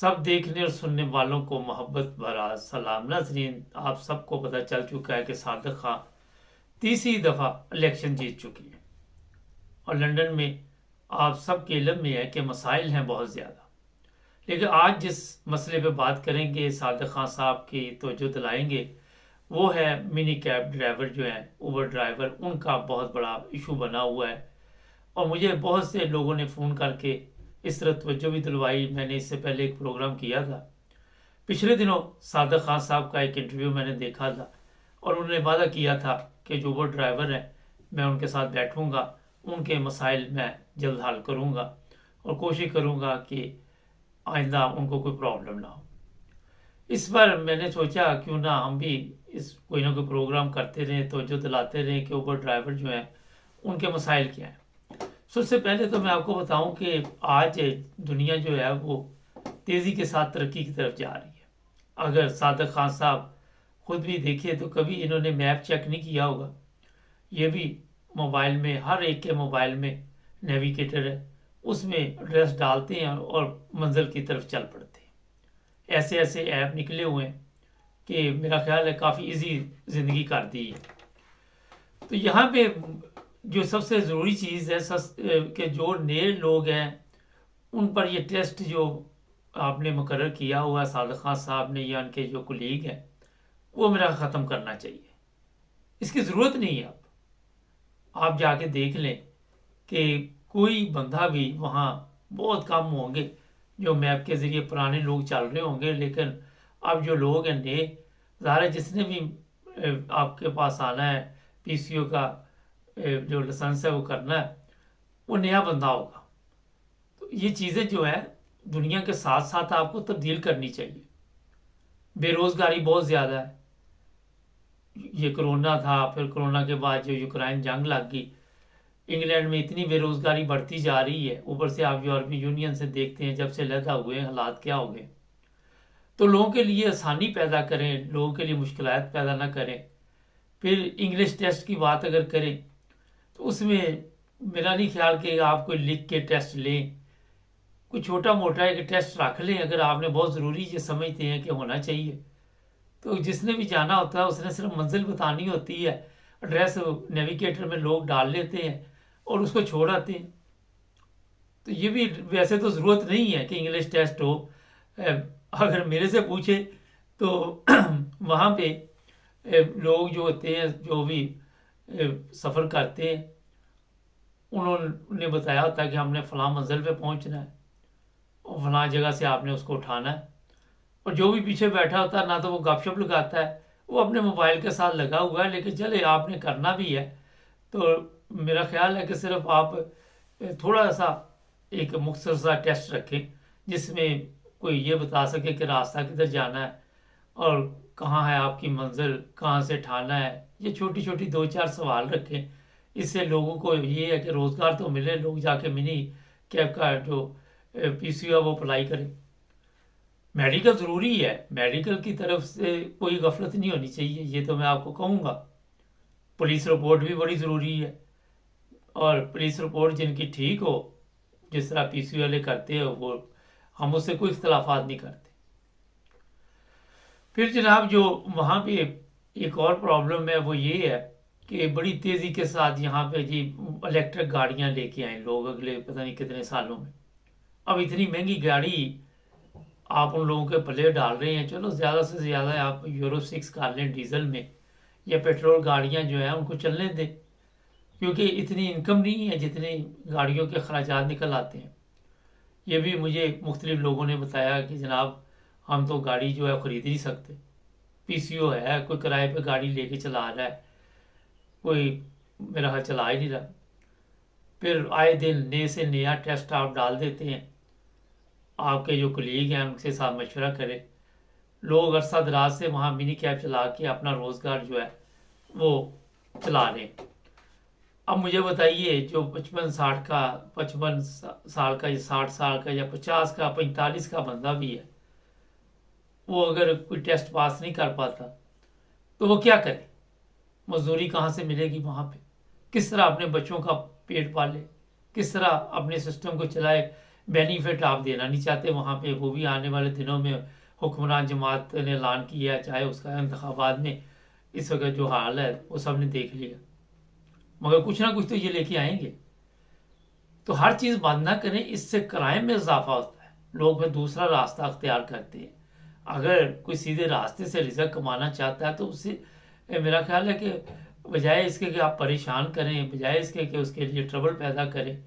सब देखने और सुनने वालों को मोहब्बत भरा सलाम। नाज़रीन, आप सबको पता चल चुका है कि सादिक खान तीसरी दफ़ा इलेक्शन जीत चुकी है और लंदन में आप सबके इल्म में है कि मसाइल हैं बहुत ज़्यादा। लेकिन आज जिस मसले पे बात करेंगे, सादिक खान साहब की तवज्जो दिलाएंगे, वो है मिनी कैब ड्राइवर जो हैं, उबर ड्राइवर, उनका बहुत बड़ा इशू बना हुआ है। और मुझे बहुत से लोगों ने फ़ोन करके इस तरह तवज्जो भी दिलवाई। मैंने इससे पहले एक प्रोग्राम किया था, पिछले दिनों सादिक खान साहब का एक इंटरव्यू मैंने देखा था और उन्होंने वादा किया था कि जो वो ड्राइवर हैं मैं उनके साथ बैठूंगा, उनके मसाइल मैं जल्द हल करूंगा और कोशिश करूंगा कि आइंदा उनको कोई प्रॉब्लम ना हो। इस बार मैंने सोचा क्यों ना हम भी इस कोई ना कोई प्रोग्राम करते रहें, तवज्जो दिलाते रहें कि ऊबर ड्राइवर जो हैं उनके मसाइल क्या हैं। सबसे पहले तो मैं आपको बताऊं कि आज दुनिया जो है वो तेज़ी के साथ तरक्की की तरफ जा रही है। अगर सादिक खान साहब खुद भी देखिए तो कभी इन्होंने मैप चेक नहीं किया होगा। ये भी मोबाइल में, हर एक के मोबाइल में नेविगेटर है, उसमें एड्रेस डालते हैं और मंजिल की तरफ चल पड़ते हैं। ऐसे ऐसे ऐप निकले हुए हैं कि मेरा ख्याल है काफ़ी इजी ज़िंदगी कर दी है। तो यहाँ पे जो सबसे ज़रूरी चीज़ है कि जो नए लोग हैं उन पर ये टेस्ट जो आपने मुकर्रर किया हुआ है सादिक खान साहब ने या उनके जो कुलीग हैं, वो मेरा ख़त्म करना चाहिए। इसकी ज़रूरत नहीं है। आप जाके देख लें कि कोई बंदा भी वहाँ बहुत कम होंगे जो मैप के ज़रिए पुराने लोग चल रहे होंगे, लेकिन अब जो लोग हैं नए, ज़ाहिर जिसने भी आपके पास आना है, पीसीओ का जो लाइसेंस है वो करना है, वो नया बंदा होगा। तो ये चीज़ें जो है दुनिया के साथ साथ आपको तब्दील करनी चाहिए। बेरोज़गारी बहुत ज़्यादा है। ये कोरोना था, फिर कोरोना के बाद जो यूक्रेन जंग लग गई, इंग्लैंड में इतनी बेरोज़गारी बढ़ती जा रही है। ऊपर से आप यूरोपीय यूनियन से देखते हैं जब से अलहदा हुए हालात क्या हो गए। तो लोगों के लिए आसानी पैदा करें, लोगों के लिए मुश्किलात पैदा ना करें। फिर इंग्लिश टेस्ट की बात अगर करें तो उसमें मेरा नहीं ख्याल कि आप कोई लिख के टेस्ट लें, कोई छोटा मोटा एक टेस्ट रख लें अगर आपने बहुत ज़रूरी ये समझते हैं कि होना चाहिए। तो जिसने भी जाना होता है उसने सिर्फ मंजिल बतानी होती है, एड्रेस नेविगेटर में लोग डाल लेते हैं और उसको छोड़ आते हैं। तो ये भी वैसे तो ज़रूरत नहीं है कि इंग्लिश टेस्ट हो। अगर मेरे से पूछे तो वहाँ पे लोग जो होते हैं, जो भी सफ़र करते हैं, उन्होंने बताया होता है कि हमने फ़लाँ मंजिल पे पहुँचना है और फलां जगह से आपने उसको उठाना है। और जो भी पीछे बैठा होता है ना तो वो गपशप लगाता है, वो अपने मोबाइल के साथ लगा हुआ है, लेकिन चले आपने करना भी है तो मेरा ख्याल है कि सिर्फ आप थोड़ा सा एक मुख्तसर सा टेस्ट रखें जिसमें कोई ये बता सके कि रास्ता किधर जाना है और कहाँ है आपकी मंजिल, कहाँ से ठाना है। ये छोटी छोटी 2-4 सवाल रखें। इससे लोगों को ये है कि रोज़गार तो मिले, लोग जाके मिनी कैब का जो पीसीओ है वो अप्लाई करें। मेडिकल ज़रूरी है, मेडिकल की तरफ से कोई गफलत नहीं होनी चाहिए, ये तो मैं आपको कहूँगा। पुलिस रिपोर्ट भी बड़ी ज़रूरी है और पुलिस रिपोर्ट जिनकी ठीक हो, जिस तरह पीसीओ वाले करते हो, वो हम उससे कोई इख्तलाफात नहीं करते। फिर जनाब जो वहाँ पे एक और प्रॉब्लम है वो ये है कि बड़ी तेज़ी के साथ यहाँ पे जी इलेक्ट्रिक गाड़ियाँ लेके आए लोग अगले पता नहीं कितने सालों में। अब इतनी महंगी गाड़ी आप उन लोगों के पल्ले डाल रहे हैं। चलो ज़्यादा से ज़्यादा आप यूरो 6 कर लें डीजल में, या पेट्रोल गाड़ियाँ जो हैं उनको चलने दें, क्योंकि इतनी इनकम नहीं है जितनी गाड़ियों के अखराजात निकल आते हैं। ये भी मुझे मुख्तलिफ लोगों ने बताया कि जनाब हम तो गाड़ी जो है ख़रीद नहीं सकते, पीसीओ है, कोई किराए पे गाड़ी लेके चला रहा है, कोई मेरा हाल चला ही नहीं रहा। फिर आए दिन नए से नया टेस्ट आप डाल देते हैं। आपके जो कलीग हैं उनके साथ मशवरा करें। लोग अरसा दराज से वहाँ मिनी कैब चला के अपना रोज़गार जो है वो चला रहे हैं। अब मुझे बताइए जो 55 साल का या 60 साल का या 50 का 45 का बंदा भी है, वो अगर कोई टेस्ट पास नहीं कर पाता तो वो क्या करे? मजदूरी कहाँ से मिलेगी वहाँ पे? किस तरह अपने बच्चों का पेट पाले, किस तरह अपने सिस्टम को चलाए? बेनिफिट आप देना नहीं चाहते वहाँ पे, वो भी आने वाले दिनों में हुक्मरान जमात ने ऐलान किया, चाहे उसका इंतखाबात में इस वक्त जो हाल है वो सब ने देख लिया, मगर कुछ ना कुछ तो ये लेके आएंगे। तो हर चीज़ बंद ना करें, इससे क्राइम में इजाफा होता है, लोग फिर दूसरा रास्ता अख्तियार करते हैं। अगर कोई सीधे रास्ते से रिजक कमाना चाहता है तो उससे मेरा ख्याल है कि बजाय इसके कि आप परेशान करें, बजाय इसके कि उसके लिए ट्रबल पैदा करें,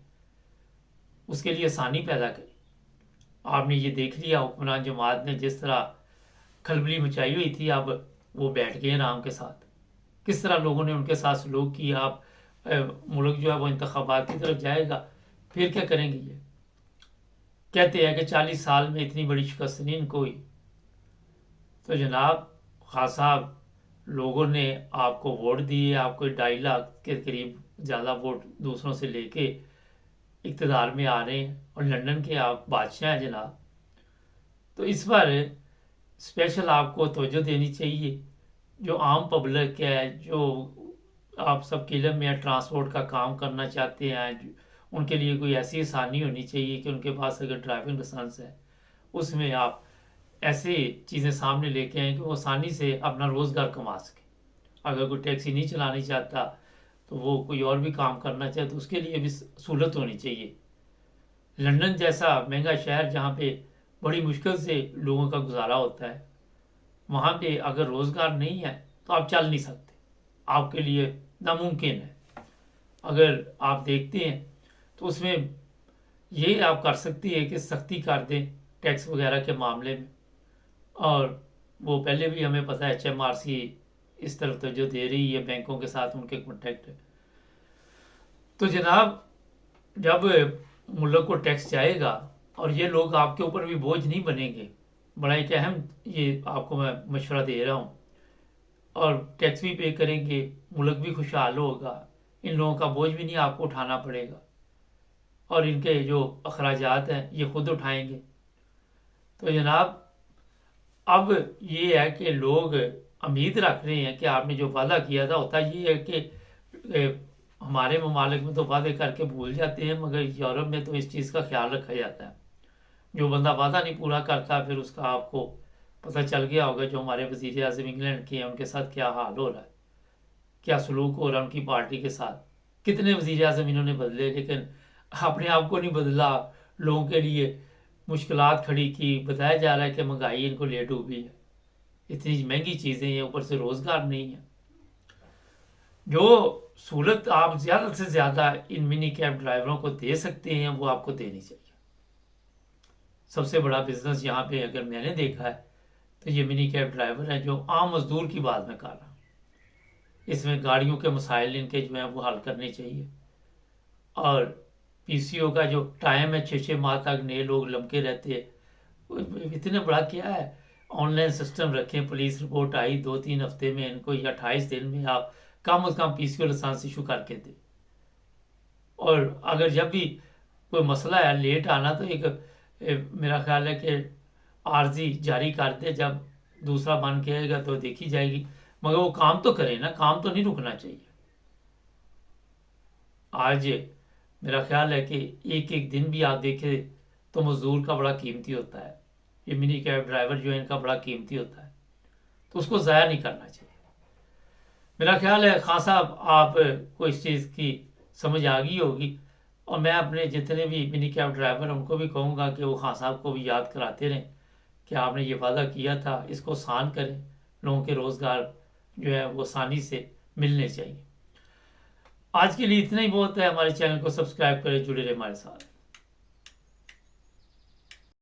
उसके लिए आसानी पैदा करें। आपने ये देख लिया हुक्मरान जमात ने जिस तरह खलबली मचाई हुई थी, अब वो बैठ गए आराम के साथ, किस तरह लोगों ने उनके साथ सलूक किया। आप मुल्क जो है वो इंतखाबात की तरफ जाएगा, फिर क्या करेंगे? ये कहते हैं कि 40 साल में इतनी बड़ी शिकस्त नहीं इनको हुई। तो जनाब खान साहब, लोगों ने आपको वोट दिए, आपको 2.5 लाख के करीब ज़्यादा वोट दूसरों से लेके इक़्तिदार में आ रहे हैं, और लंदन के आप बादशाह हैं जनाब। तो इस पर स्पेशल आपको तवज्जो देनी चाहिए। जो आम पब्लिक है, जो आप सब किलम में ट्रांसपोर्ट का काम करना चाहते हैं, उनके लिए कोई ऐसी आसानी होनी चाहिए कि उनके पास अगर ड्राइविंग लाइसेंस है उसमें आप ऐसे चीज़ें सामने लेके आएँ कि वो आसानी से अपना रोज़गार कमा सके। अगर कोई टैक्सी नहीं चलानी चाहता तो वो कोई और भी काम करना चाहे तो उसके लिए भी सहूलत होनी चाहिए। लंदन जैसा महंगा शहर जहाँ पे बड़ी मुश्किल से लोगों का गुजारा होता है, वहाँ पे अगर रोज़गार नहीं है तो आप चल नहीं सकते, आपके लिए नामुमकिन है। अगर आप देखते हैं तो उसमें ये आप कर सकती है कि सख्ती कर दें टैक्स वगैरह के मामले में, और वो पहले भी हमें पता है HMRC इस तरफ तो जो दे रही है, बैंकों के साथ उनके कॉन्टैक्ट है। तो जनाब जब मुल्क को टैक्स जाएगा और ये लोग आपके ऊपर भी बोझ नहीं बनेंगे, बड़ा एक अहम ये आपको मैं मशवरा दे रहा हूँ, और टैक्स भी पे करेंगे, मुल्क भी खुशहाल होगा, इन लोगों का बोझ भी नहीं आपको उठाना पड़ेगा, और इनके जो अखराजात हैं ये खुद उठाएंगे। तो जनाब अब ये है कि लोग उम्मीद रख रहे हैं कि आपने जो वादा किया था, होता ये है कि हमारे ममालिक में तो वादे करके भूल जाते हैं, मगर यूरोप में तो इस चीज़ का ख्याल रखा जाता है। जो बंदा वादा नहीं पूरा करता फिर उसका आपको पता चल गया होगा, जो हमारे वज़ीर आज़म इंग्लैंड के हैं उनके साथ क्या हाल हो रहा है, क्या सलूक हो रहा है उनकी पार्टी के साथ। कितने वज़ीर आज़म इन्होंने बदले, लेकिन अपने आप को नहीं बदला, लोगों के लिए मुश्किलात खड़ी की। बताया जा रहा है कि महंगाई इनको ले डूबी है, इतनी महंगी चीज़ें हैं, ऊपर से रोज़गार नहीं है। जो सहूलत आप ज़्यादा से ज़्यादा इन मिनी कैब ड्राइवरों को दे सकते हैं वो आपको देनी चाहिए। सबसे बड़ा बिजनेस यहाँ पे अगर मैंने देखा है तो ये मिनी कैब ड्राइवर है, जो आम मजदूर की बात मैं कर रहा हूँ। इसमें गाड़ियों के मसाइल इनके जो हैं वो हल करने चाहिए, और PCO का जो टाइम है 6-6 माह तक नए लोग लमके रहते हैं, इतने बड़ा क्या है, ऑनलाइन सिस्टम रखें, पुलिस रिपोर्ट आई 2-3 हफ्ते में इनको, या 28 दिन में आप कम से कम PCO लाइसेंस इशू करके दें। और अगर जब भी कोई मसला है लेट आना तो एक मेरा ख्याल है कि आर्जी जारी कर दे, जब दूसरा बन के आएगा तो देखी जाएगी, मगर वो काम तो करे ना, काम तो नहीं रुकना चाहिए। आज मेरा ख्याल है कि एक एक दिन भी आप देखें तो मजदूर का बड़ा कीमती होता है, ये मिनी कैब ड्राइवर जो है इनका बड़ा कीमती होता है, तो उसको ज़ाया नहीं करना चाहिए। मेरा ख्याल है खान साहब आपको इस चीज़ की समझ आ गई होगी, और मैं अपने जितने भी मिनी कैब ड्राइवर उनको भी कहूँगा कि वो खान साहब को भी याद कराते रहें कि आपने ये वादा किया था, इसको आसान करें, लोगों के रोज़गार जो है वो आसानी से मिलने चाहिए। आज के लिए इतना ही बहुत है। हमारे चैनल को सब्सक्राइब करें, जुड़े रहे हमारे साथ।